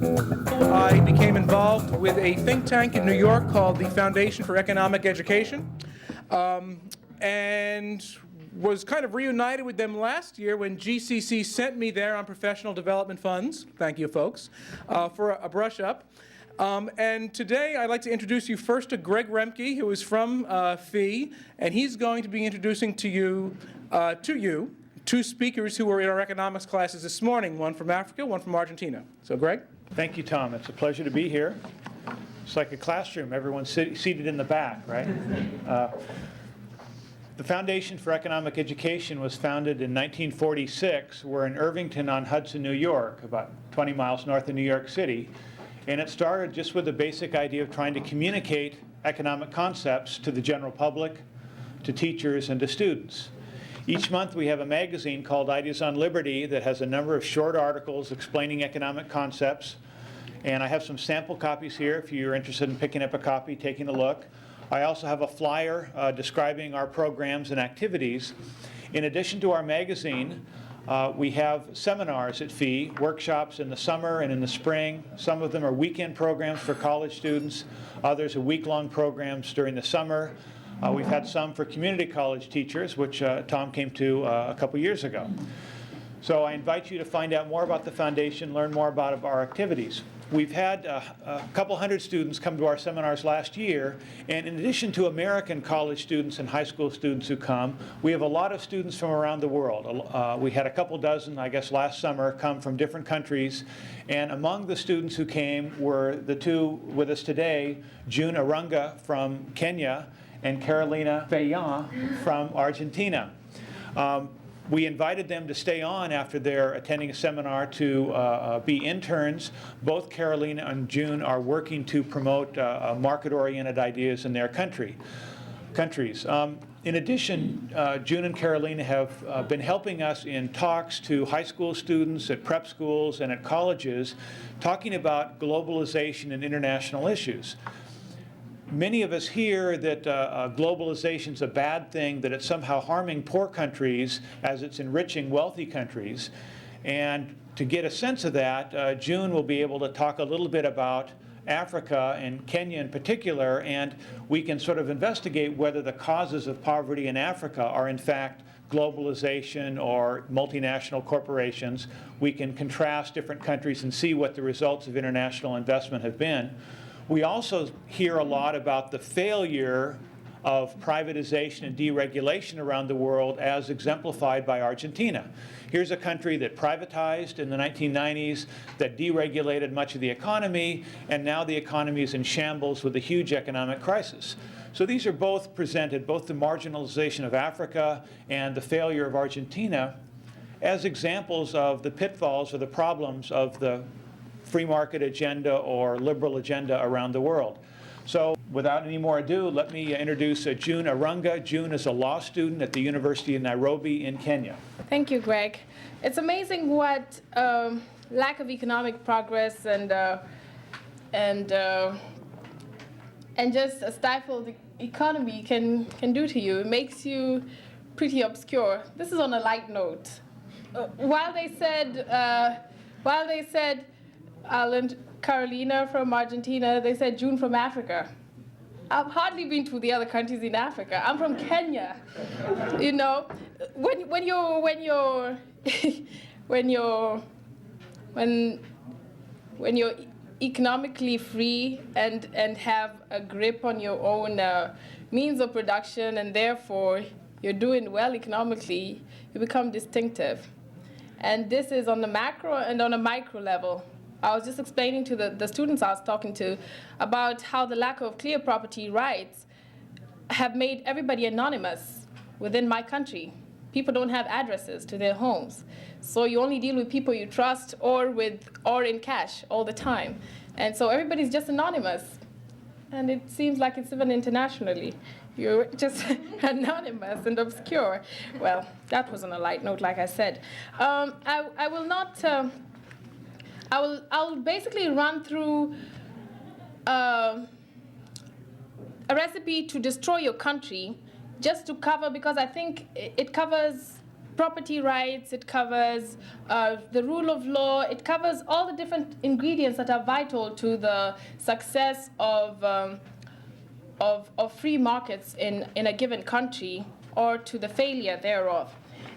I became involved with a think tank in New York called the Foundation for Economic Education, and was kind of reunited with them last year when GCC sent me there on professional development funds, thank you folks, for a brush up. And today I'd like to introduce you first to Greg Remke, who is from FEE, and he's going to be introducing to you two speakers who were in our economics classes this morning, one from Africa, one from Argentina. So Greg? Thank you, Tom. It's a pleasure to be here. It's like a classroom. Everyone's seated in the back, right? The Foundation for Economic Education was founded in 1946. We're in Irvington-on-Hudson, New York, about 20 miles north of New York City. And it started just with the basic idea of trying to communicate economic concepts to the general public, to teachers, and to students. Each month we have a magazine called Ideas on Liberty that has a number of short articles explaining economic concepts. And I have some sample copies here if you're interested in picking up a copy, taking a look. I also have a flyer describing our programs and activities. In addition to our magazine, we have seminars at FEE, workshops in the summer and in the spring. Some of them are weekend programs for college students. Others are week-long programs during the summer. We've had some for community college teachers, which Tom came to a couple years ago. So I invite you to find out more about the foundation, learn more about our activities. We've had a couple hundred students come to our seminars last year, and in addition to American college students and high school students who come, we have a lot of students from around the world. We had a couple dozen, I guess, last summer come from different countries, and among the students who came were the two with us today, June Arunga from Kenya and Carolina Fayan from Argentina. We invited them to stay on after they're attending a seminar to be interns. Both Carolina and June are working to promote market-oriented ideas in their countries. In addition, June and Carolina have been helping us in talks to high school students at prep schools and at colleges, talking about globalization and international issues. Many of us hear that globalization is a bad thing, that it's somehow harming poor countries as it's enriching wealthy countries. And to get a sense of that, June will be able to talk a little bit about Africa and Kenya in particular, and we can sort of investigate whether the causes of poverty in Africa are in fact globalization or multinational corporations. We can contrast different countries and see what the results of international investment have been. We also hear a lot about the failure of privatization and deregulation around the world as exemplified by Argentina. Here's a country that privatized in the 1990s, that deregulated much of the economy, and now the economy is in shambles with a huge economic crisis. So these are both presented, both the marginalization of Africa and the failure of Argentina, as examples of the pitfalls or the problems of the free market agenda or liberal agenda around the world. So without any more ado, let me introduce June Arunga. June is a law student at the University of Nairobi in Kenya. Thank you, Greg. It's amazing what lack of economic progress and just a stifled economy can do to you. It makes you pretty obscure. This is on a light note. While they said Alan, Carolina from Argentina, they said June from Africa. I've hardly been to the other countries in Africa. I'm from Kenya. You know, when you're economically free and have a grip on your own means of production, and therefore you're doing well economically, you become distinctive. And this is on the macro and on a micro level. I was just explaining to the students I was talking to about how the lack of clear property rights have made everybody anonymous within my country. People don't have addresses to their homes. So you only deal with people you trust or in cash all the time. And so everybody's just anonymous. And it seems like it's even internationally. You're just anonymous and obscure. Well, that was on a light note, like I said. I will not. I'll basically run through a recipe to destroy your country, just to cover, because I think it covers property rights, it covers the rule of law, it covers all the different ingredients that are vital to the success of free markets in a given country, or to the failure thereof.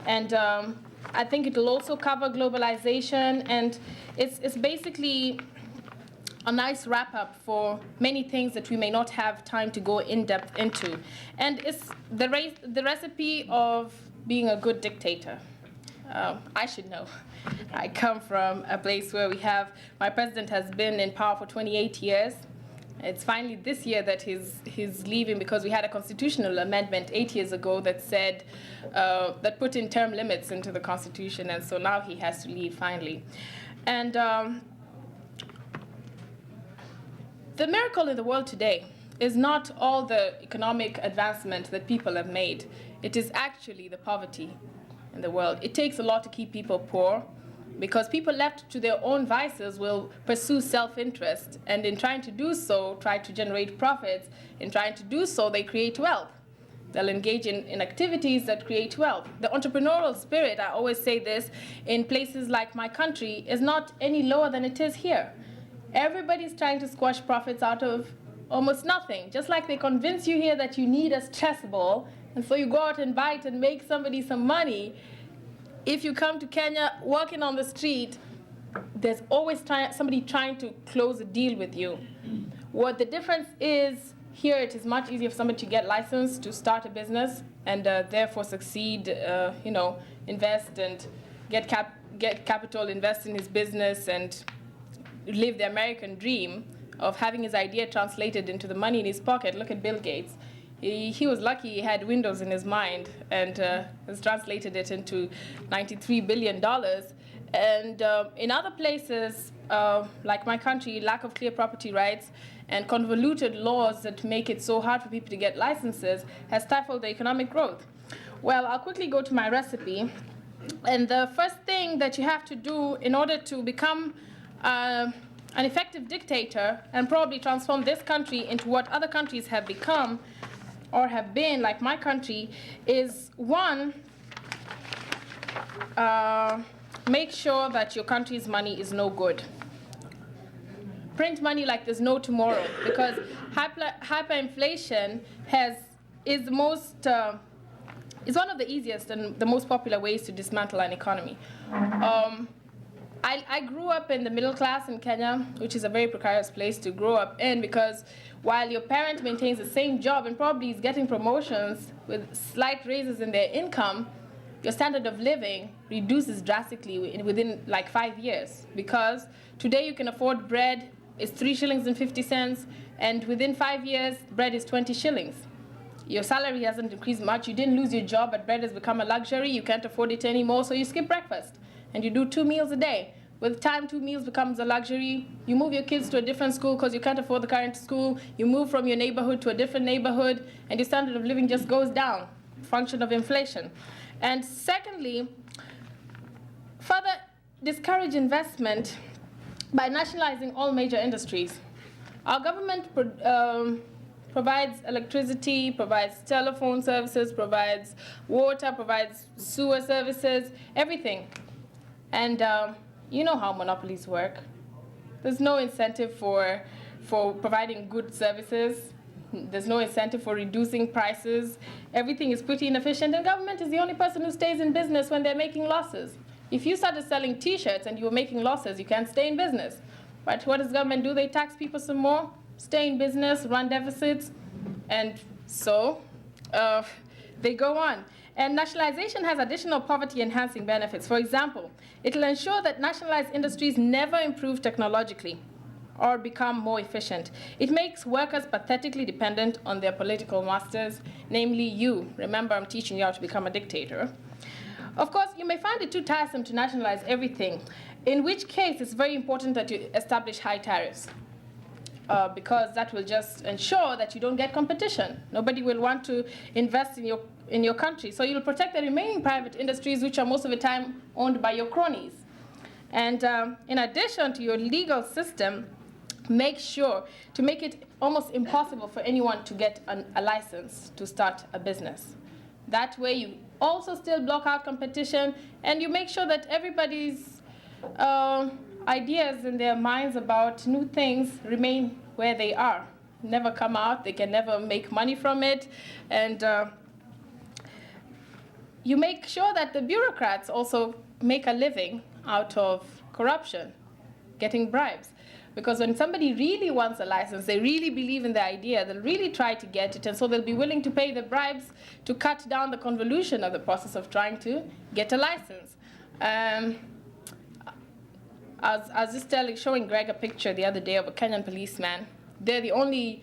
And I think it will also cover globalization, and it's basically a nice wrap-up for many things that we may not have time to go in-depth into. And it's the recipe of being a good dictator. I should know. I come from a place where my president has been in power for 28 years. It's finally this year that he's leaving, because we had a constitutional amendment 8 years ago that said, that put in term limits into the Constitution, and so now he has to leave finally. And the miracle in the world today is not all the economic advancement that people have made. It is actually the poverty in the world. It takes a lot to keep people poor, because people left to their own vices will pursue self-interest, and in trying to do so, try to generate profits. In trying to do so, they create wealth. They'll engage in activities that create wealth. The entrepreneurial spirit, I always say this, in places like my country, is not any lower than it is here. Everybody's trying to squash profits out of almost nothing. Just like they convince you here that you need a stress ball, and so you go out and buy it and make somebody some money. If you come to Kenya, walking on the street, there's always somebody trying to close a deal with you. What the difference is, here it is much easier for somebody to get licensed to start a business, and therefore succeed, invest and get capital, invest in his business, and live the American dream of having his idea translated into the money in his pocket. Look at Bill Gates. He was lucky he had Windows in his mind, and has translated it into $93 billion. And in other places, like my country, lack of clear property rights and convoluted laws that make it so hard for people to get licenses has stifled the economic growth. Well, I'll quickly go to my recipe. And the first thing that you have to do in order to become an effective dictator and probably transform this country into what other countries have become or have been, like my country, is one, make sure that your country's money is no good. Print money like there's no tomorrow, because hyperinflation is one of the easiest and the most popular ways to dismantle an economy. I grew up in the middle class in Kenya, which is a very precarious place to grow up in, because while your parent maintains the same job and probably is getting promotions with slight raises in their income, your standard of living reduces drastically within like 5 years. Because today you can afford bread, it's 3 shillings and 50 cents, and within 5 years, bread is 20 shillings. Your salary hasn't increased much, you didn't lose your job, but bread has become a luxury, you can't afford it anymore, so you skip breakfast. And you do 2 meals a day. With time, 2 meals becomes a luxury. You move your kids to a different school because you can't afford the current school. You move from your neighborhood to a different neighborhood, and your standard of living just goes down, function of inflation. And secondly, further discourage investment by nationalizing all major industries. Our government provides electricity, provides telephone services, provides water, provides sewer services, everything. And you know how monopolies work. There's no incentive for providing good services. There's no incentive for reducing prices. Everything is pretty inefficient, and government is the only person who stays in business when they're making losses. If you started selling T-shirts and you were making losses, you can't stay in business. But what does government do? They tax people some more, stay in business, run deficits, and so they go on. And nationalization has additional poverty-enhancing benefits. For example, it will ensure that nationalized industries never improve technologically or become more efficient. It makes workers pathetically dependent on their political masters, namely you. Remember, I'm teaching you how to become a dictator. Of course, you may find it too tiresome to nationalize everything, in which case it's very important that you establish high tariffs. Because that will just ensure that you don't get competition. Nobody will want to invest in your country. So you'll protect the remaining private industries, which are most of the time owned by your cronies. And in addition to your legal system, make sure to make it almost impossible for anyone to get a license to start a business. That way you also still block out competition, and you make sure that everybody's ideas in their minds about new things remain where they are, never come out, they can never make money from it, and you make sure that the bureaucrats also make a living out of corruption, getting bribes. Because when somebody really wants a license, they really believe in the idea, they'll really try to get it, and so they'll be willing to pay the bribes to cut down the convolution of the process of trying to get a license. I was just showing Greg a picture the other day of a Kenyan policeman. They're the only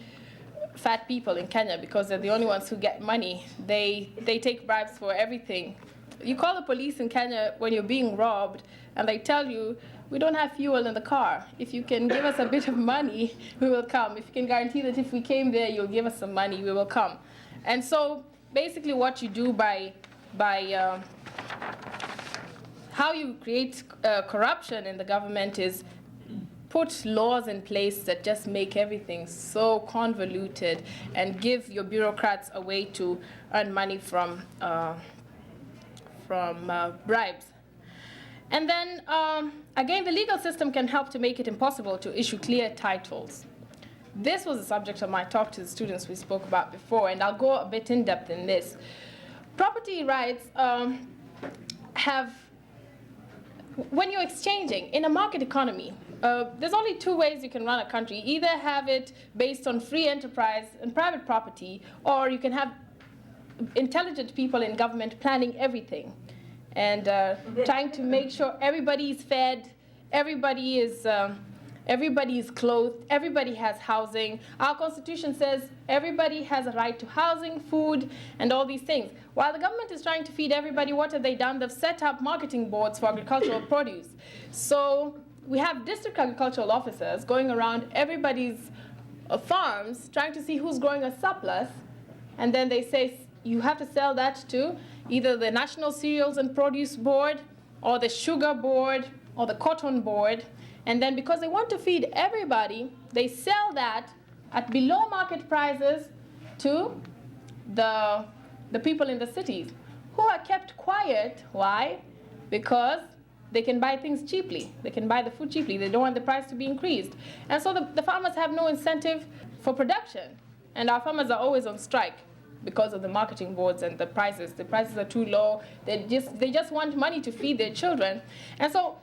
fat people in Kenya because they're the only ones who get money. They take bribes for everything. You call the police in Kenya when you're being robbed, and they tell you, we don't have fuel in the car. If you can give us a bit of money, we will come. If you can guarantee that if we came there, you'll give us some money, we will come. And so basically what you do by how you create corruption in the government is put laws in place that just make everything so convoluted and give your bureaucrats a way to earn money from bribes. And then, again, the legal system can help to make it impossible to issue clear titles. This was a subject of my talk to the students we spoke about before, and I'll go a bit in depth in this. Property rights have, when you're exchanging, in a market economy, there's only two ways you can run a country. Either have it based on free enterprise and private property, or you can have intelligent people in government planning everything and trying to make sure everybody is fed, everybody is clothed, everybody has housing. Our Constitution says everybody has a right to housing, food, and all these things. While the government is trying to feed everybody, what have they done? They've set up marketing boards for agricultural produce. So we have district agricultural officers going around everybody's farms trying to see who's growing a surplus, and then they say, you have to sell that to either the National Cereals and Produce Board, or the Sugar Board, or the Cotton Board. And then because they want to feed everybody, they sell that at below market prices to the people in the cities, who are kept quiet. Why? Because they can buy things cheaply. They can buy the food cheaply. They don't want the price to be increased. And so the farmers have no incentive for production. And our farmers are always on strike because of the marketing boards and the prices. The prices are too low. They just want money to feed their children. And so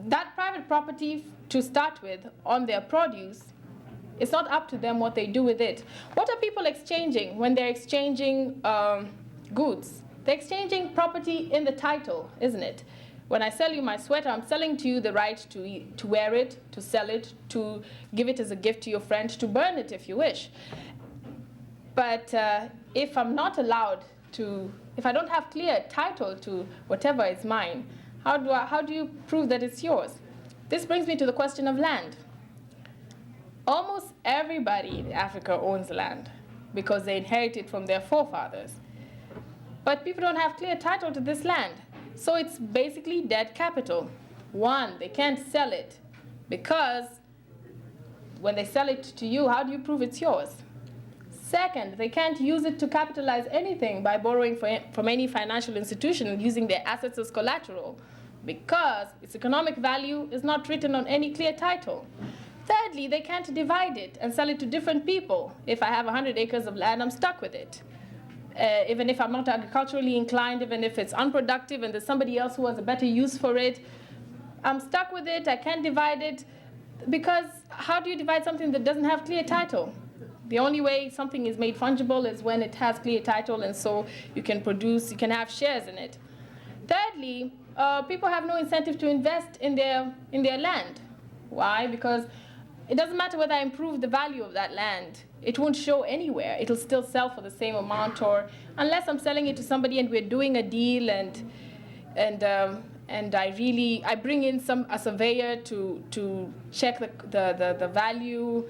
that private property, to start with, on their produce, it's not up to them what they do with it. What are people exchanging when they're exchanging goods? They're exchanging property in the title, isn't it? When I sell you my sweater, I'm selling to you the right to wear it, to sell it, to give it as a gift to your friend, to burn it if you wish. But if I'm not allowed to, if I don't have clear title to whatever is mine, how do you prove that it's yours? This brings me to the question of land. Almost everybody in Africa owns land because they inherit it from their forefathers. But people don't have clear title to this land. So it's basically dead capital. One, they can't sell it because when they sell it to you, how do you prove it's yours? Second, they can't use it to capitalize anything by borrowing from any financial institution and using their assets as collateral, because its economic value is not written on any clear title. Thirdly, they can't divide it and sell it to different people. If I have 100 acres of land, I'm stuck with it. Even if I'm not agriculturally inclined, even if it's unproductive and there's somebody else who has a better use for it, I'm stuck with it, I can't divide it, because how do you divide something that doesn't have clear title? The only way something is made fungible is when it has clear title, and so you can have shares in it. Thirdly, people have no incentive to invest in their land. Why? Because it doesn't matter whether I improve the value of that land. It won't show anywhere. It'll still sell for the same amount, or unless I'm selling it to somebody and we're doing a deal, and I bring in a surveyor to check the value,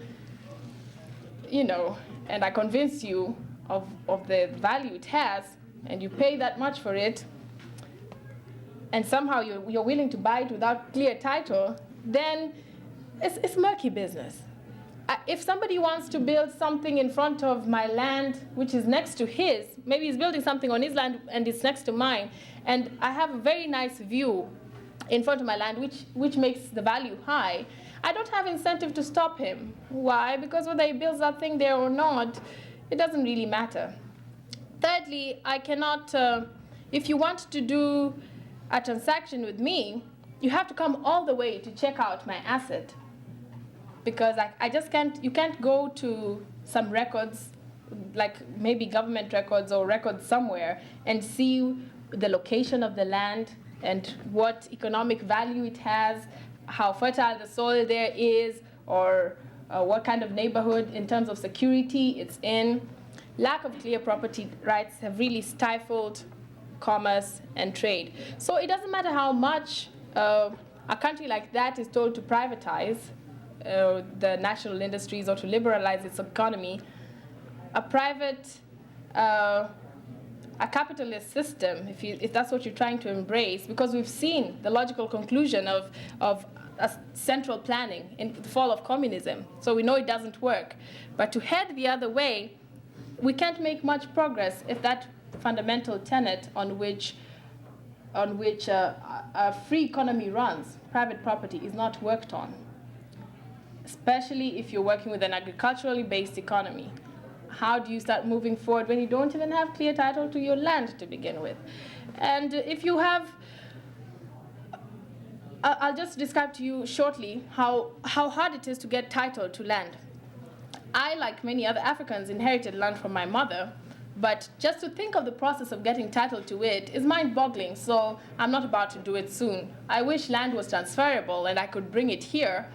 and I convince you of the value it has, and you pay that much for it, and somehow you're willing to buy it without clear title, then it's murky business. if somebody wants to build something in front of my land, which is next to his, maybe he's building something on his land and it's next to mine, and I have a very nice view in front of my land, which makes the value high, I don't have incentive to stop him. Why? Because whether he builds that thing there or not, it doesn't really matter. Thirdly, I cannot, if you want to do a transaction with me, you have to come all the way to check out my asset. Because I just can't, you can't go to some records, like maybe government records or records somewhere, and see the location of the land and what economic value it has, how fertile the soil there is, or what kind of neighborhood in terms of security it's in. Lack of clear property rights have really stifled commerce and trade. So it doesn't matter how much a country like that is told to privatize the national industries or to liberalize its economy. A capitalist system, if that's what you're trying to embrace, because we've seen the logical conclusion of a central planning in the fall of communism, so we know it doesn't work. But to head the other way, we can't make much progress if that fundamental tenet on which a free economy runs, private property, is not worked on. Especially if you're working with an agriculturally based economy. How do you start moving forward when you don't even have clear title to your land to begin with? And if you have, I'll just describe to you shortly how hard it is to get title to land. I, like many other Africans, inherited land from my mother, but just to think of the process of getting title to it is mind-boggling, so I'm not about to do it soon. I wish land was transferable and I could bring it here,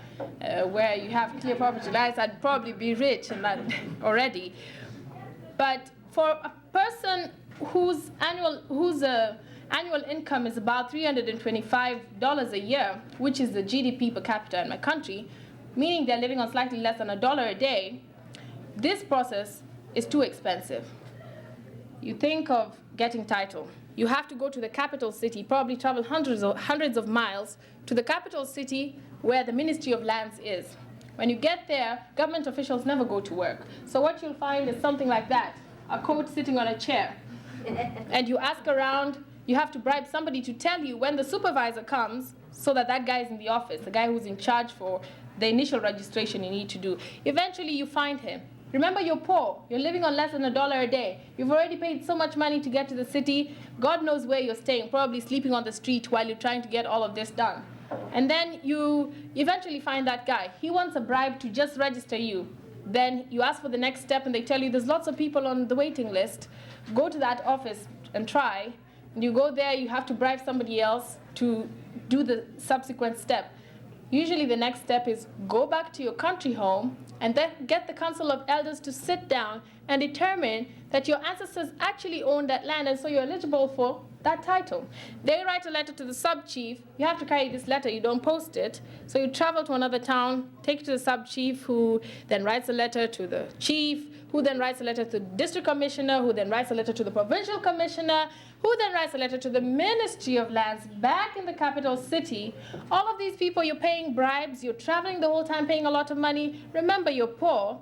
where you have clear property rights. I'd probably be rich and that already. But for a person whose annual income is about $325 a year, which is the GDP per capita in my country, meaning they're living on slightly less than $1 a day, this process is too expensive. You think of getting title. You have to go to the capital city, probably travel hundreds of miles to the capital city where the Ministry of Lands is. When you get there, government officials never go to work. So what you'll find is something like that, a coat sitting on a chair. And you ask around, you have to bribe somebody to tell you when the supervisor comes so that that guy is in the office, the guy who's in charge for the initial registration you need to do. Eventually you find him. Remember, you're poor. You're living on less than $1 a day. You've already paid so much money to get to the city. God knows where you're staying, probably sleeping on the street while you're trying to get all of this done. And then you eventually find that guy. He wants a bribe to just register you. Then you ask for the next step and they tell you there's lots of people on the waiting list. Go to that office and try. And you go there, you have to bribe somebody else to do the subsequent step. Usually the next step is go back to your country home and then get the Council of Elders to sit down and determine that your ancestors actually owned that land and so you're eligible for that title. They write a letter to the sub-chief. You have to carry this letter, you don't post it. So you travel to another town, take it to the sub-chief, who then writes a letter to the chief, who then writes a letter to the district commissioner, who then writes a letter to the provincial commissioner, who then writes a letter to the Ministry of Lands back in the capital city. All of these people, you're paying bribes, you're traveling the whole time paying a lot of money. Remember, you're poor.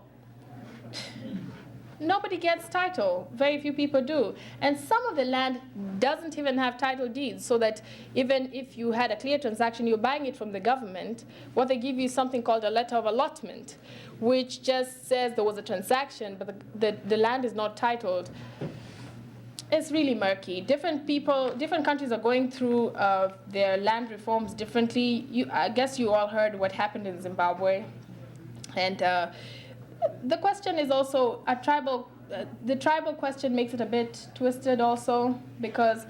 Nobody gets title. Very few people do. And some of the land doesn't even have title deeds, so that even if you had a clear transaction, you're buying it from the government, what they give you is something called a letter of allotment, which just says there was a transaction, but the land is not titled. It's really murky. Different countries are going through their land reforms differently. I guess you all heard what happened in Zimbabwe. And the question is also the tribal question makes it a bit twisted also, because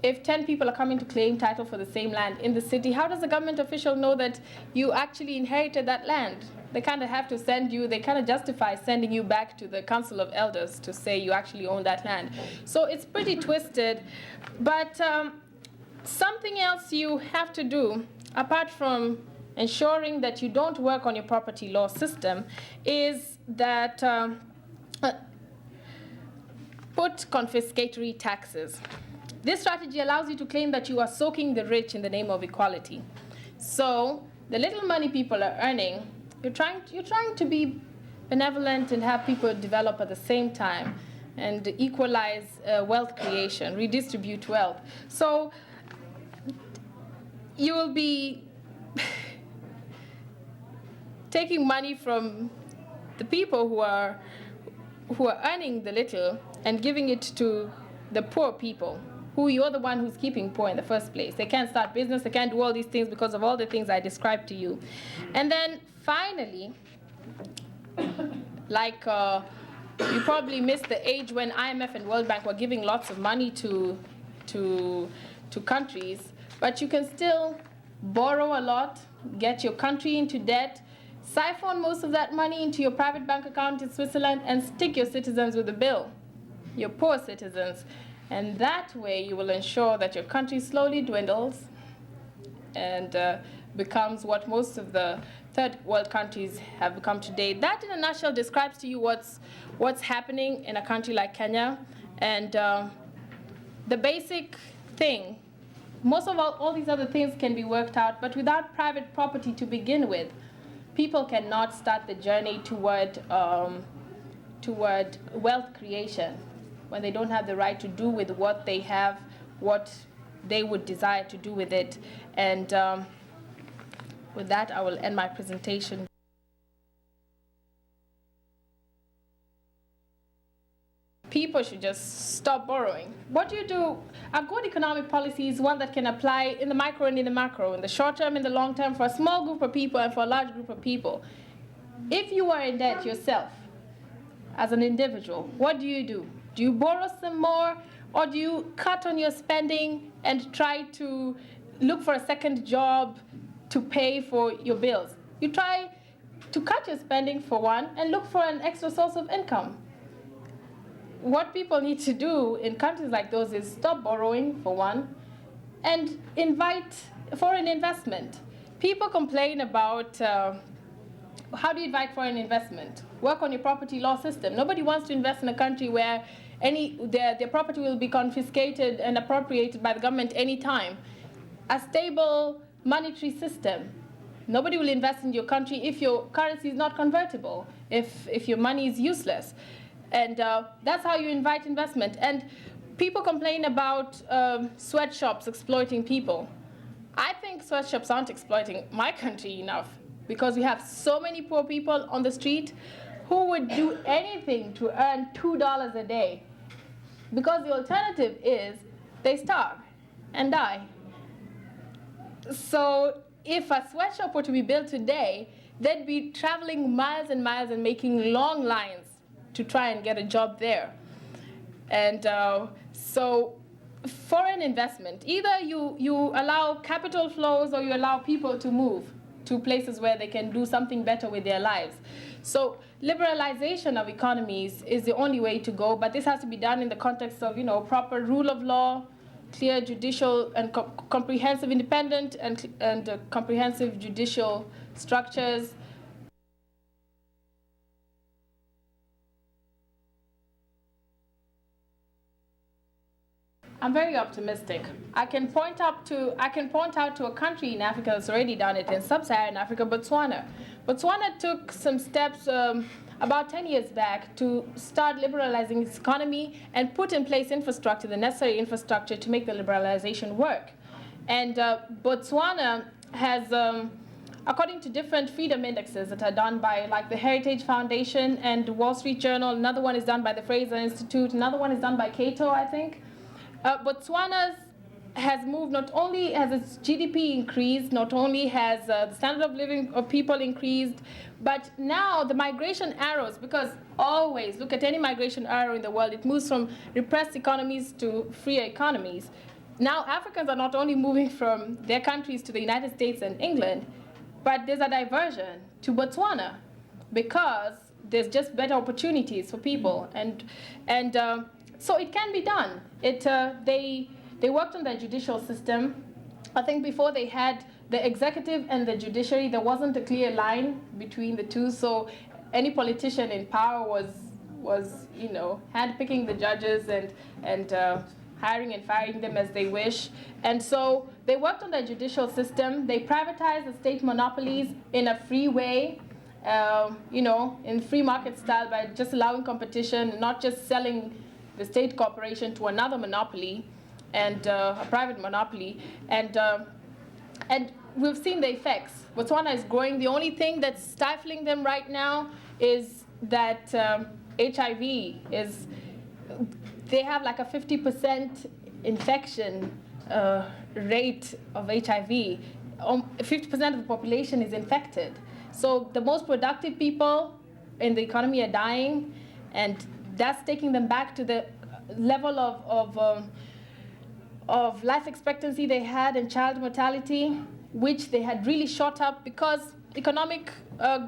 if 10 people are coming to claim title for the same land in the city, how does a government official know that you actually inherited that land? They kind of have to they kind of justify sending you back to the Council of Elders to say you actually own that land. So it's pretty twisted. But something else you have to do, apart from ensuring that you don't work on your property law system, is that put confiscatory taxes. This strategy allows you to claim that you are soaking the rich in the name of equality. So the little money people are earning You're trying to be benevolent and have people develop at the same time and equalize wealth creation, redistribute wealth. So you will be taking money from the people who are earning the little and giving it to the poor people, who you're the one who's keeping poor in the first place. They can't start business, they can't do all these things because of all the things I described to you. And then finally, like you probably missed the age when IMF and World Bank were giving lots of money to countries, but you can still borrow a lot, get your country into debt, siphon most of that money into your private bank account in Switzerland, and stick your citizens with a bill, your poor citizens. And that way you will ensure that your country slowly dwindles and becomes what most of the third world countries have become today. That in a nutshell describes to you what's happening in a country like Kenya. And the basic thing, most of all these other things can be worked out, but without private property to begin with, people cannot start the journey toward wealth creation when they don't have the right to do with what they have, what they would desire to do with it. And with that, I will end my presentation. People should just stop borrowing. What do you do? A good economic policy is one that can apply in the micro and in the macro, in the short term, in the long term, for a small group of people and for a large group of people. If you are in debt yourself, as an individual, what do? Do you borrow some more, or do you cut on your spending and try to look for a second job to pay for your bills? You try to cut your spending for one and look for an extra source of income. What people need to do in countries like those is stop borrowing, for one, and invite foreign investment. People complain about how do you invite foreign investment? Work on your property law system. Nobody wants to invest in a country where their property will be confiscated and appropriated by the government anytime. A stable monetary system. Nobody will invest in your country if your currency is not convertible, if your money is useless. And that's how you invite investment. And people complain about sweatshops exploiting people. I think sweatshops aren't exploiting my country enough, because we have so many poor people on the street who would do anything to earn $2 a day, because the alternative is they starve and die. So if a sweatshop were to be built today, they'd be traveling miles and miles and making long lines to try and get a job there. And so foreign investment, either you allow capital flows or you allow people to move to places where they can do something better with their lives. So liberalization of economies is the only way to go, but this has to be done in the context of, proper rule of law, clear judicial and comprehensive independent and comprehensive judicial structures. I'm very optimistic. I can point out to a country in Africa that's already done it, in sub-Saharan Africa, Botswana. Botswana took some steps about 10 years back to start liberalizing its economy and put in place infrastructure, the necessary infrastructure to make the liberalization work. And Botswana has, according to different freedom indexes that are done by like the Heritage Foundation and Wall Street Journal, another one is done by the Fraser Institute, another one is done by Cato, I think. Botswana has moved, not only has its GDP increased, not only has the standard of living of people increased, but now the migration arrows, because always, look at any migration arrow in the world, it moves from repressed economies to freer economies. Now Africans are not only moving from their countries to the United States and England, but there's a diversion to Botswana because there's just better opportunities for people. And so it can be done. They worked on their judicial system. I think before they had the executive and the judiciary, there wasn't a clear line between the two. So any politician in power was handpicking the judges and hiring and firing them as they wish. And so they worked on their judicial system. They privatized the state monopolies in a free way. in free market style by just allowing competition, not just selling the state corporation to another monopoly and a private monopoly. And we've seen the effects. Botswana is growing. The only thing that's stifling them right now is that HIV is, they have like a 50% infection rate of HIV. 50% of the population is infected. So the most productive people in the economy are dying, and that's taking them back to the level of life expectancy they had and child mortality, which they had really shot up because economic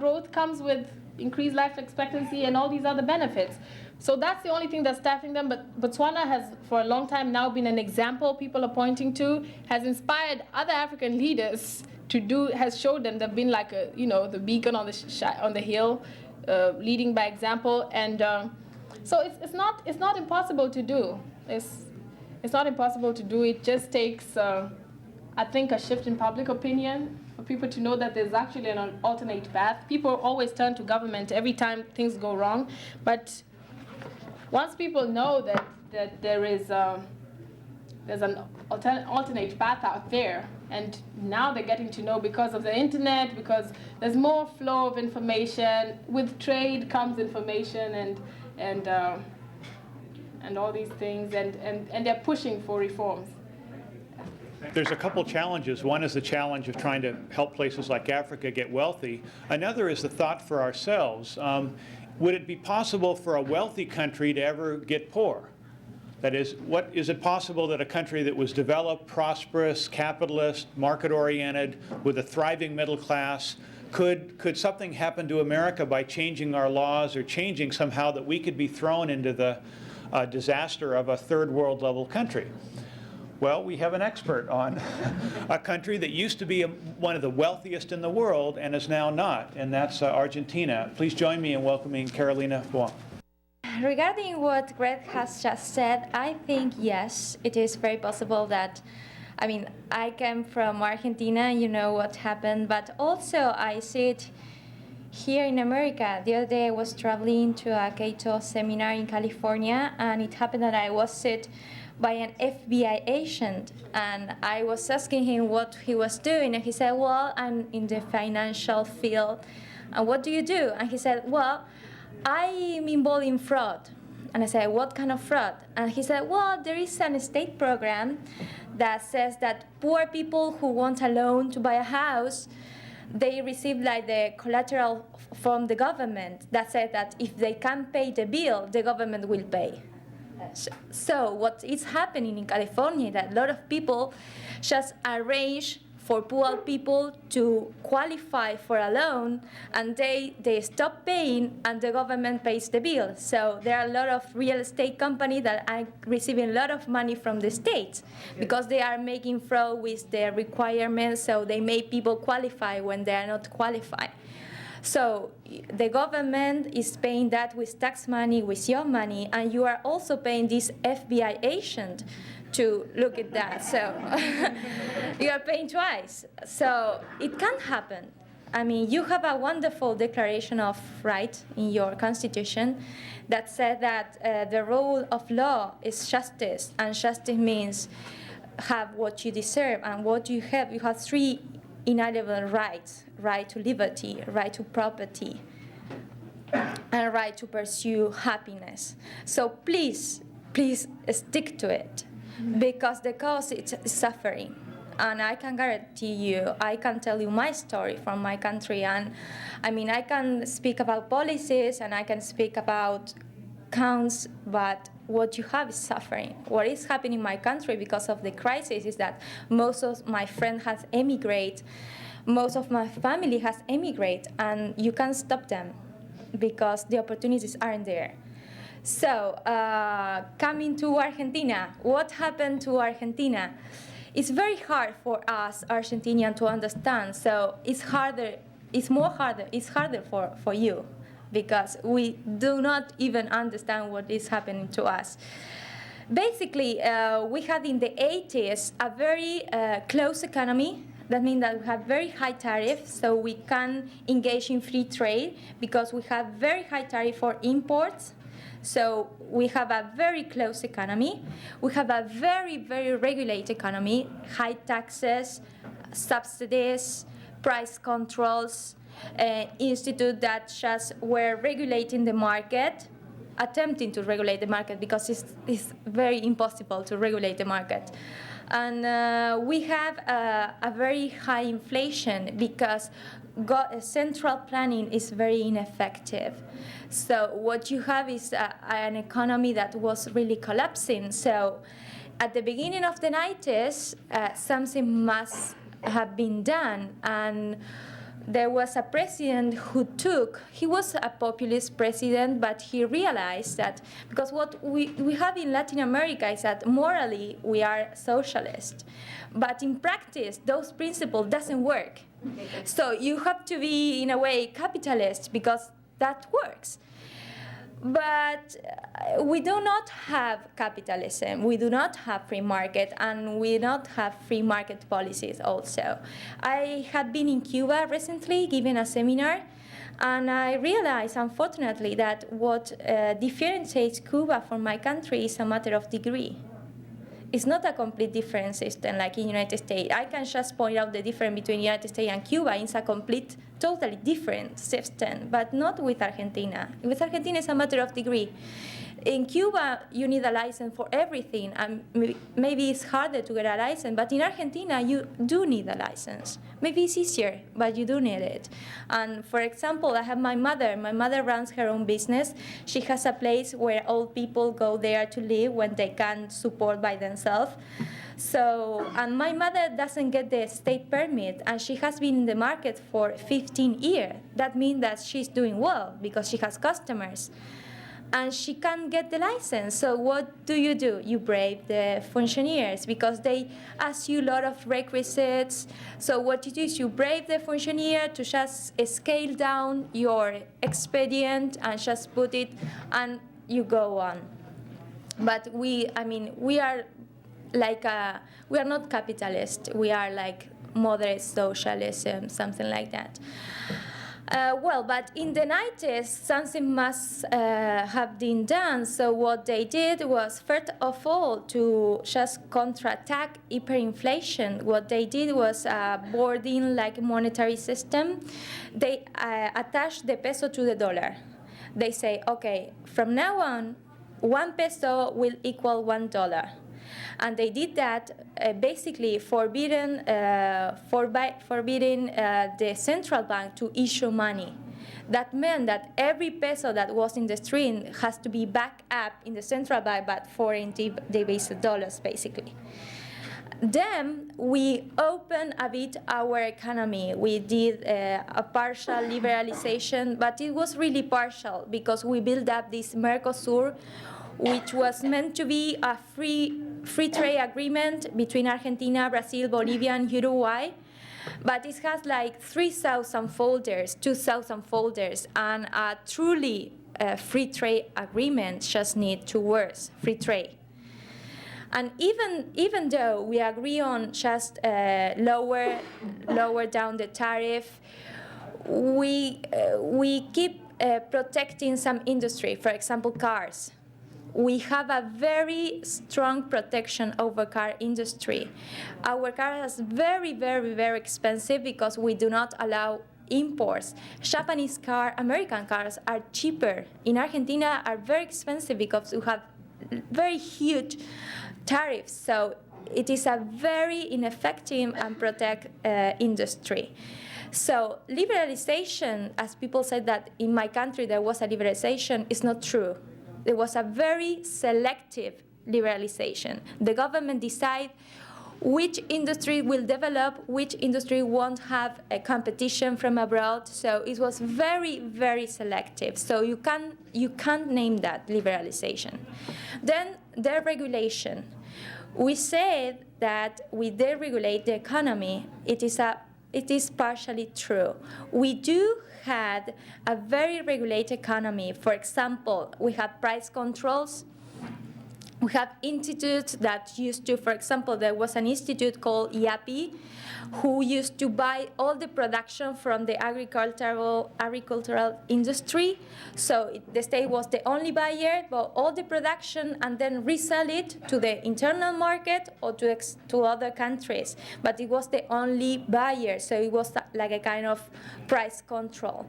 growth comes with increased life expectancy and all these other benefits. So that's the only thing that's stifling them. But Botswana has, for a long time now, been an example people are pointing to, has inspired other African leaders to do, has showed them, they've been like the beacon on the hill, leading by example. And so it's not impossible to do. It's not impossible to do. It just takes, I think, a shift in public opinion for people to know that there's actually an alternate path. People always turn to government every time things go wrong, but once people know that there's an alternate path out there, and now they're getting to know because of the internet, because there's more flow of information. With trade comes information and all these things, and they're pushing for reforms. There's a couple challenges. One is the challenge of trying to help places like Africa get wealthy. Another is the thought for ourselves. Would it be possible for a wealthy country to ever get poor? That is, is it possible that a country that was developed, prosperous, capitalist, market-oriented, with a thriving middle class, could something happen to America by changing our laws or changing somehow that we could be thrown into the disaster of a third world level country? Well, we have an expert on a country that used to be one of the wealthiest in the world and is now not, and that's Argentina. Please join me in welcoming Carolina Bois. Regarding what Greg has just said, I think yes, it is very possible that, I came from Argentina, you know what happened, but also I see it here in America. The other day I was traveling to a Cato seminar in California, and it happened that I was sit by an FBI agent, and I was asking him what he was doing, and he said, well, I'm in the financial field. And what do you do? And he said, well, I'm involved in fraud. And I said, what kind of fraud? And he said, well, there is a state program that says that poor people who want a loan to buy a house, they receive like the collateral from the government that says that if they can't pay the bill, the government will pay. So what is happening in California, that a lot of people just arrange for poor people to qualify for a loan, and they stop paying, and the government pays the bill. So there are a lot of real estate companies that are receiving a lot of money from the state because they are making fraud with their requirements, so they make people qualify when they are not qualified. So the government is paying that with tax money, with your money, and you are also paying this FBI agent to look at that. So you are paying twice. So it can happen. You have a wonderful declaration of right in your constitution that said that the rule of law is justice, and justice means have what you deserve, and what you have three inalienable rights: right to liberty, right to property, and right to pursue happiness. So please stick to it, because the cause is suffering. And I can guarantee you, I can tell you my story from my country, and I can speak about policies and I can speak about counts, but what you have is suffering. What is happening in my country because of the crisis is that most of my friends have emigrated, most of my family has emigrated, and you can't stop them because the opportunities aren't there. So coming to Argentina, what happened to Argentina? It's very hard for us Argentinians to understand. So it's harder for you, because we do not even understand what is happening to us. Basically, we had in the 80s a very close economy, That means that we have very high tariffs, so we can engage in free trade because we have very high tariff for imports. So we have a very closed economy. We have a very, very regulated economy, high taxes, subsidies, price controls, institutes that just were regulating the market, attempting to regulate the market because it's very impossible to regulate the market. And we have a very high inflation because central planning is very ineffective. So what you have is an economy that was really collapsing. So at the beginning of the 90s, something must have been done. And there was a president he was a populist president, but he realized that, because what we have in Latin America is that morally we are socialist, but in practice those principles doesn't work. So you have to be, in a way, capitalist because that works. But we do not have capitalism, we do not have free market, and we do not have free market policies also. I have been in Cuba recently giving a seminar, and I realized, unfortunately, that what differentiates Cuba from my country is a matter of degree. It's not a complete different system like in the United States. I can just point out the difference between the United States and Cuba. It's a totally different system, but not with Argentina. With Argentina, it's a matter of degree. In Cuba, you need a license for everything, and maybe it's harder to get a license, but in Argentina, you do need a license. Maybe it's easier, but you do need it. And for example, I have my mother. My mother runs her own business. She has a place where old people go there to live when they can't support by themselves. So, and my mother doesn't get the state permit, and she has been in the market for 15 years. That means that she's doing well because she has customers. And she can't get the license. So what do? You brave the functionaries because they ask you a lot of requisites. So what you do is you brave the functionaire to just scale down your expedient and just put it, and you go on. But we are like we are not capitalist. We are like moderate socialism, something like that. But in the 90s, something must have been done. So what they did was, first of all, to just counterattack hyperinflation. What they did was boarding-like monetary system. They attached the peso to the dollar. They say, okay, from now on, 1 peso will equal $1. And they did that basically forbidding the central bank to issue money. That meant that every peso that was in the stream has to be backed up in the central bank by foreign debased dollars, basically. Then we opened a bit our economy. We did a partial liberalization, but it was really partial because we built up this Mercosur, which was meant to be a free trade agreement between Argentina, Brazil, Bolivia, and Uruguay. But it has like 3,000 folders, 2,000 folders, and a truly free trade agreement just needs 2 words: free trade. And even though we agree on just lower down the tariff, we keep protecting some industry. For example, cars. We have a very strong protection over car industry. Our cars are very, very, very expensive because we do not allow imports. Japanese cars, American cars are cheaper. In Argentina are very expensive because we have very huge tariffs. So it is a very ineffective and protect industry. So liberalization, as people said that in my country there was a liberalization, is not true. There was a very selective liberalization. The government decided which industry will develop, which industry won't have a competition from abroad. So it was very, very selective. So you can't name that liberalization. Then deregulation. We said that we deregulate the economy. It is partially true. We do had a very regulated economy. For example, we had price controls. We have institutes that used to, for example, there was an institute called IAPI, who used to buy all the production from the agricultural industry. So the state was the only buyer, but all the production and then resell it to the internal market or to other countries. But it was the only buyer, so it was like a kind of price control.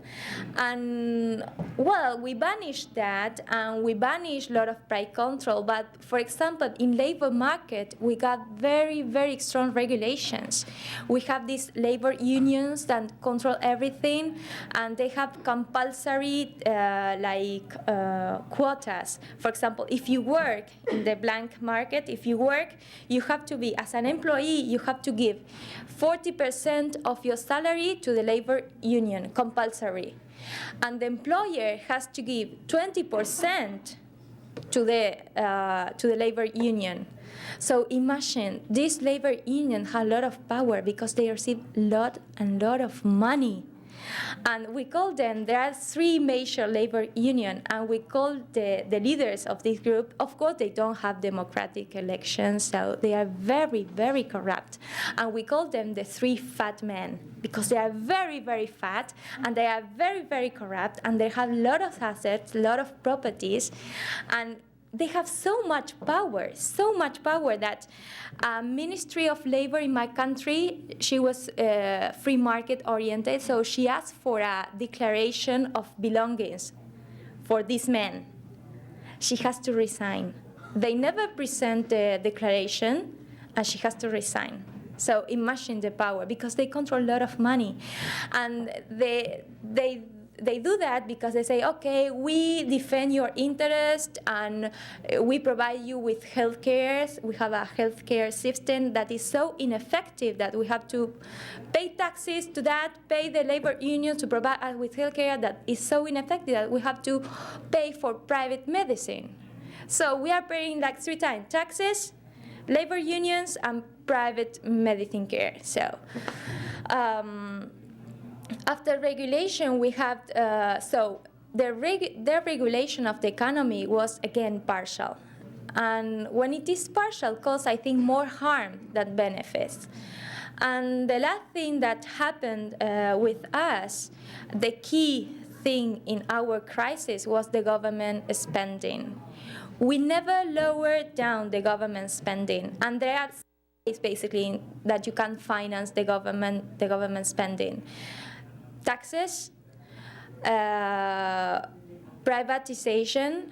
And well, we banished that, and we banished a lot of price control. But for example, in labor market, we got very, very strong regulations. We have these labor unions that control everything, and they have compulsory quotas. For example, if you work in the blank market, you have to be, as an employee, you have to give 40% of your salary to the labor union, compulsory. And the employer has to give 20% to the labor union. So imagine, this labor union has a lot of power because they receive lot of money. And we call them, there are 3 major labor unions, and we call the leaders of this group, of course they don't have democratic elections, so they are very, very corrupt. And we call them the 3 fat men, because they are very, very fat, and they are very, very corrupt, and they have a lot of assets, a lot of properties, and they have so much power that Ministry of Labor in my country, she was free market oriented, so she asked for a declaration of belongings for these men. She has to resign. They never present the declaration, and she has to resign. So imagine the power, because they control a lot of money. And they do that because they say, okay, we defend your interest and we provide you with health care. We have a healthcare system that is so ineffective that we have to pay taxes to that, pay the labor union to provide us with health care that is so ineffective that we have to pay for private medicine. So we are paying like 3 times taxes, labor unions, and private medicine care. So. After regulation, we have, the regulation of the economy was, again, partial. And when it is partial, causes, I think, more harm than benefits. And the last thing that happened with us, the key thing in our crisis was the government spending. We never lowered down the government spending. And there are ways, basically, that you can finance the government spending. Taxes, privatization.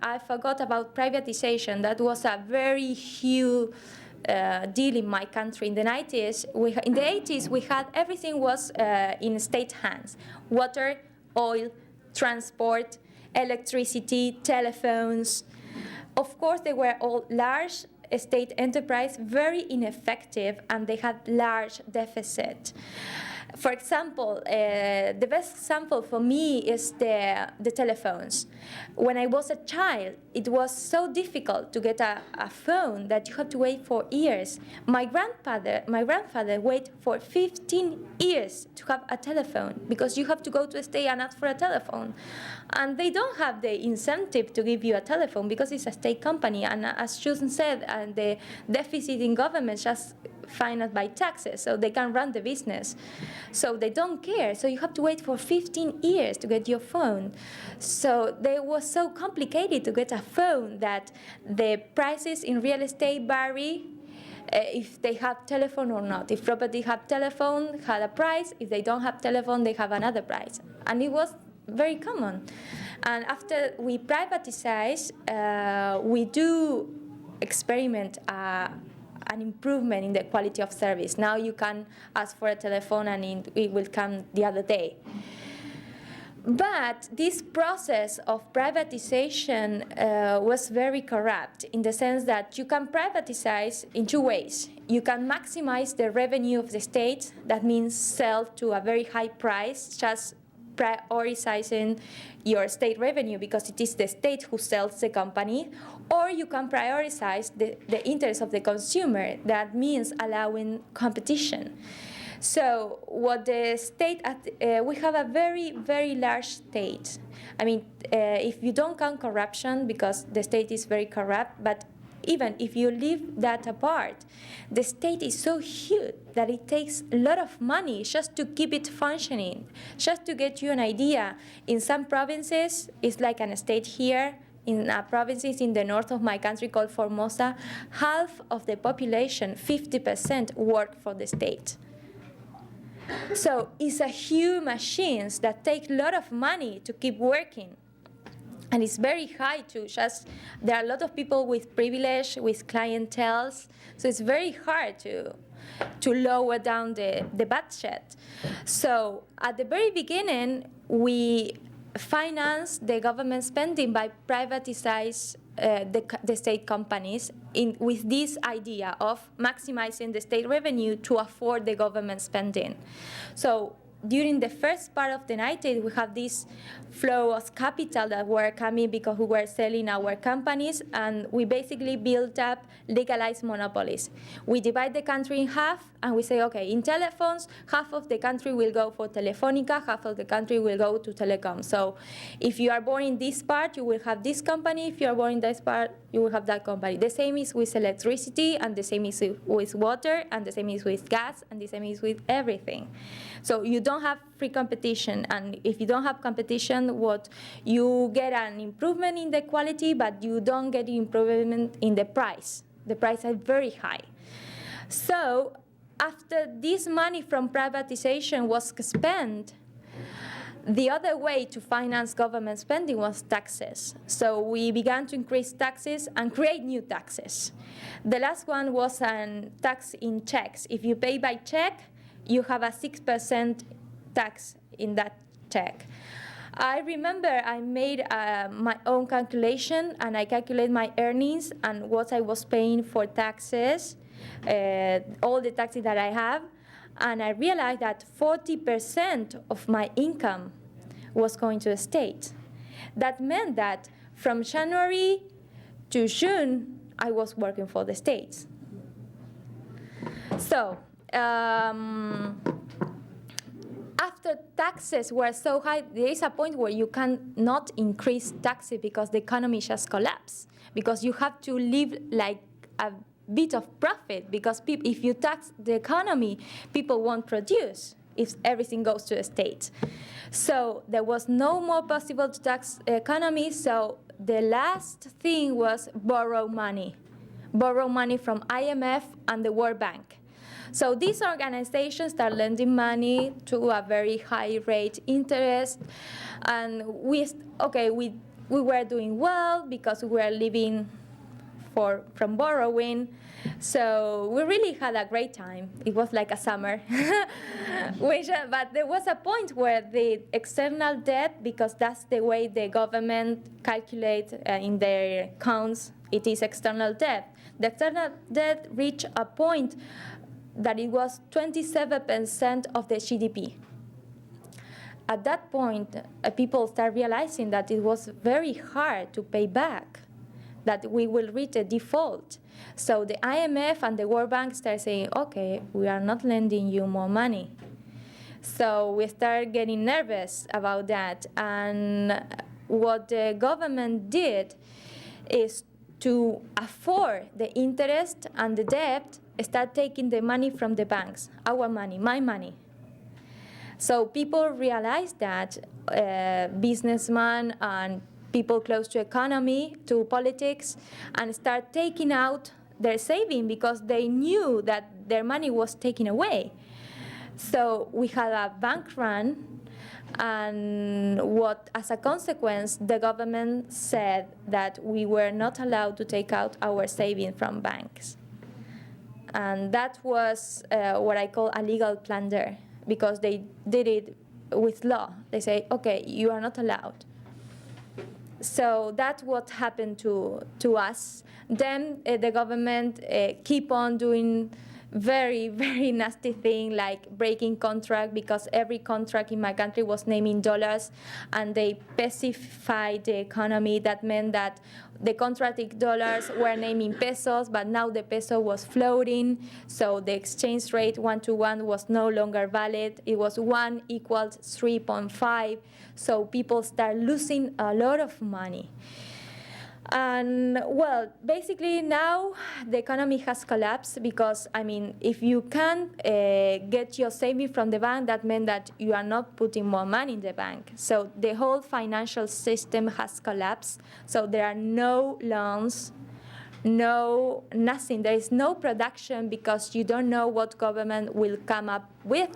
I forgot about privatization. That was a very huge deal in my country. In the 90s, in the 80s, we had everything was in state hands: water, oil, transport, electricity, telephones. Of course, they were all large state enterprise, very ineffective, and they had large deficit. For example, the best example for me is the telephones. When I was a child, it was so difficult to get a phone that you had to wait for years. My grandfather waited for 15 years to have a telephone, because you have to go to a state and ask for a telephone. And they don't have the incentive to give you a telephone because it's a state company. And as Susan said, and the deficit in government just financed by taxes, so they can run the business. So they don't care. So you have to wait for 15 years to get your phone. So it was so complicated to get a phone that the prices in real estate vary if they have telephone or not. If property have telephone, had a price. If they don't have telephone, they have another price. And it was very common. And after we privatize, we do experiment an improvement in the quality of service. Now you can ask for a telephone and it will come the other day. But this process of privatization was very corrupt, in the sense that you can privatize in 2 ways. You can maximize the revenue of the state. That means sell to a very high price, just prioritizing your state revenue because it is the state who sells the company. Or you can prioritize the interest of the consumer. That means allowing competition. So what the state, we have a very, very large state. I mean, if you don't count corruption, because the state is very corrupt, but even if you leave that apart, the state is so huge that it takes a lot of money just to keep it functioning. Just to get you an idea, in some provinces, it's like an state here. In provinces in the north of my country called Formosa, half of the population, 50%, work for the state. So it's a huge machines that take a lot of money to keep working. And it's very high to just, there are a lot of people with privilege, with clienteles, so it's very hard to lower down the budget. So at the very beginning, we financed the government spending by privatizing the state companies with this idea of maximizing the state revenue to afford the government spending. So during the first part of the 90s, we have this flow of capital that were coming because we were selling our companies, and we basically built up legalized monopolies. We divide the country in half, and we say, okay, in telephones, half of the country will go for Telefonica, half of the country will go to telecom. So if you are born in this part, you will have this company. If you are born in this part, you will have that company. The same is with electricity, and the same is with water, and the same is with gas, and the same is with everything. So you don't have free competition, and if you don't have competition, what you get an improvement in the quality, but you don't get improvement in the price. The prices are very high. So after this money from privatization was spent, the other way to finance government spending was taxes. So we began to increase taxes and create new taxes. The last one was a tax in checks. If you pay by check, you have a 6% tax in that check. I remember I made my own calculation, and I calculate my earnings and what I was paying for taxes, all the taxes that I have, and I realized that 40% of my income was going to the state. That meant that from January to June, I was working for the state. So after taxes were so high, there is a point where you cannot increase taxes because the economy just collapsed. Because you have to live like a bit of profit, because if you tax the economy, people won't produce if everything goes to the state. So there was no more possible to tax the economy, so the last thing was borrow money from IMF and the World Bank. So these organizations start lending money to a very high rate interest, and we were doing well because we were living from borrowing. So we really had a great time. It was like a summer. But there was a point where the external debt, because that's the way the government calculates in their accounts, it is external debt. The external debt reached a point that it was 27% of the GDP. At that point, people start realizing that it was very hard to pay back, that we will reach a default. So the IMF and the World Bank start saying, okay, we are not lending you more money. So we start getting nervous about that. And what the government did is to afford the interest and the debt, start taking the money from the banks, our money, my money. So people realized that businessmen and people close to economy, to politics, and start taking out their saving because they knew that their money was taken away. So we had a bank run, and as a consequence, the government said that we were not allowed to take out our savings from banks. And that was what I call a legal plunder, because they did it with law. They say, okay, you are not allowed. So that's what happened to us. Then the government keep on doing very, very nasty thing like breaking contract, because every contract in my country was named in dollars and they specified the economy. That meant that the contracted dollars were named in pesos, but now the peso was floating, so the exchange rate 1-to-1 was no longer valid. It was 1 equals 3.5, so people start losing a lot of money. And well, basically now the economy has collapsed because, I mean, if you can't get your savings from the bank, that meant that you are not putting more money in the bank. So the whole financial system has collapsed. So there are no loans, nothing. There is no production because you don't know what government will come up with.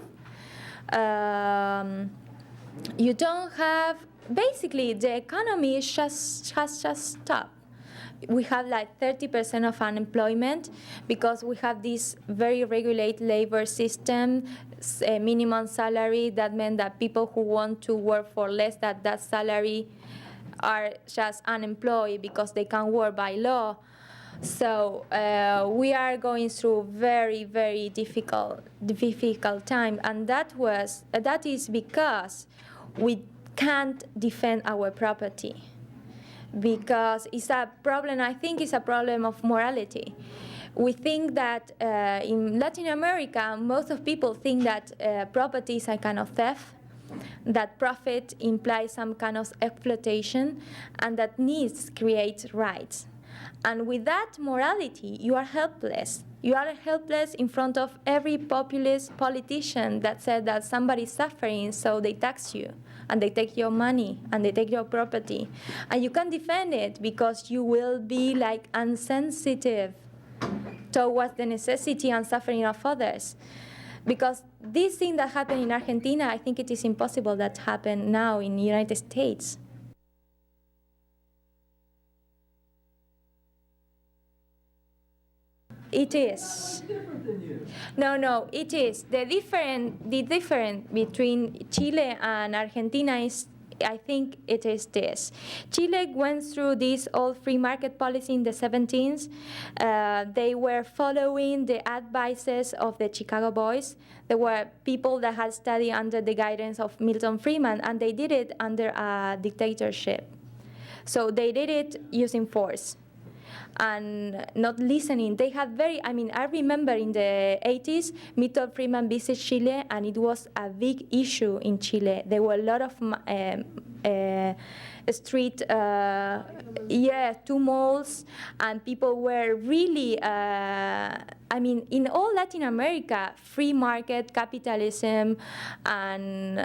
You don't have, basically the economy has just stopped. We have like 30% of unemployment because we have this very regulated labor system, minimum salary. That meant that people who want to work for less than that salary are just unemployed because they can't work by law. So we are going through very, very difficult time, and that is because we can't defend our property, because it's a problem. I think it's a problem of morality. We think that in Latin America, most of people think that property is a kind of theft, that profit implies some kind of exploitation, and that needs create rights. And with that morality, you are helpless. You are helpless in front of every populist politician that said that somebody is suffering, so they tax you, and they take your money, and they take your property. And you can't defend it because you will be like insensitive towards the necessity and suffering of others. Because this thing that happened in Argentina, I think it is impossible that happen now in the United States. It is. No, it is. The difference between Chile and Argentina is, I think it is this. Chile went through this old free market policy in the 70s. They were following the advices of the Chicago Boys. There were people that had studied under the guidance of Milton Friedman, and they did it under a dictatorship. So they did it using force and not listening. They had I remember in the 80s, Milton Friedman visited Chile, and it was a big issue in Chile. There were a lot of street, tumults, and people were really, in all Latin America, free market capitalism and,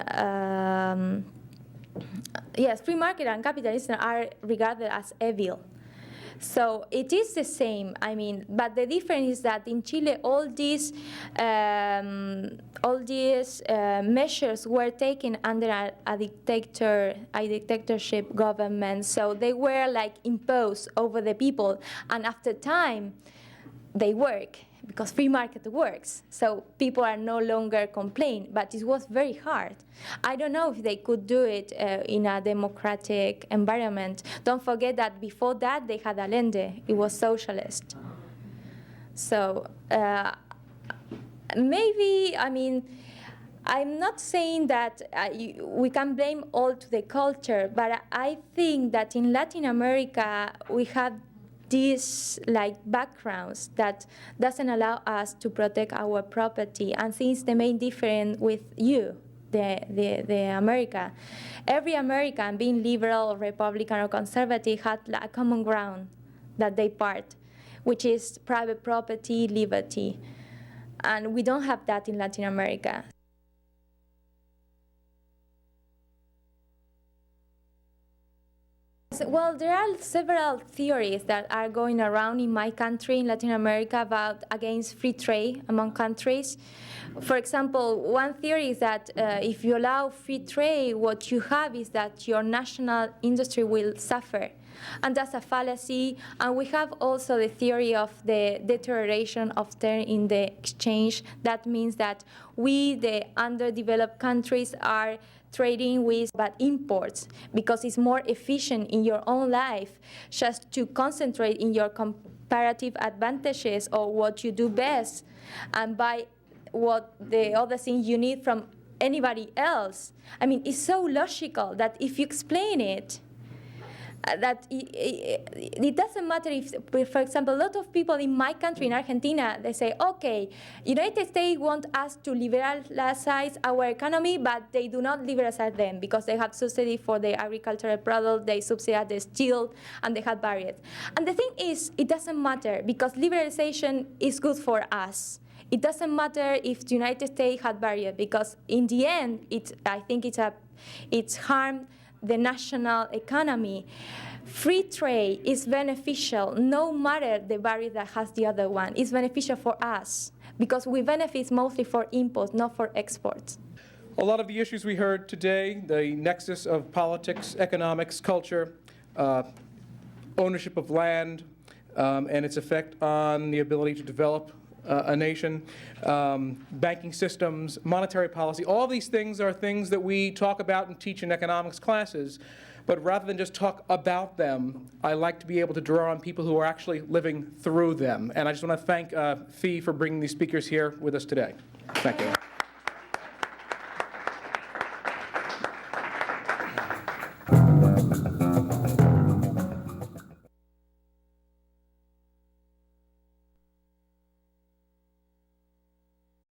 free market and capitalism are regarded as evil. So it is the same. But the difference is that in Chile, all these measures were taken under a dictatorship government. So they were like imposed over the people, and after time, they work because free market works. So people are no longer complaining, but it was very hard. I don't know if they could do it in a democratic environment. Don't forget that before that they had Allende. It was socialist. So maybe, I'm not saying that we can blame all to the culture, but I think that in Latin America we have these backgrounds that doesn't allow us to protect our property. And since the main difference with you, the America, every American, being liberal, Republican, or conservative, had a common ground that they part, which is private property, liberty. And we don't have that in Latin America. Well, there are several theories that are going around in my country, in Latin America, against free trade among countries. For example, one theory is that if you allow free trade, what you have is that your national industry will suffer, and that's a fallacy. And we have also the theory of the deterioration of term in the exchange. That means that we, the underdeveloped countries, are trading with but imports because it's more efficient in your own life just to concentrate in your comparative advantages or what you do best and buy what the other thing you need from anybody else. I mean, it's so logical that if you explain it, that it doesn't matter if, for example, a lot of people in my country, in Argentina, they say, okay, United States want us to liberalize our economy, but they do not liberalize them because they have subsidy for the agricultural product, they subsidize the steel, and they have barriers. And the thing is, it doesn't matter because liberalization is good for us. It doesn't matter if the United States had barriers because in the end, I think it's harmed the national economy. Free trade is beneficial no matter the barrier that has the other one. It's beneficial for us because we benefit mostly for imports, not for exports. A lot of the issues we heard today, the nexus of politics, economics, culture, ownership of land, and its effect on the ability to develop a nation, banking systems, monetary policy, all these things are things that we talk about and teach in economics classes. But rather than just talk about them, I like to be able to draw on people who are actually living through them. And I just want to thank Fee for bringing these speakers here with us today. Thank you.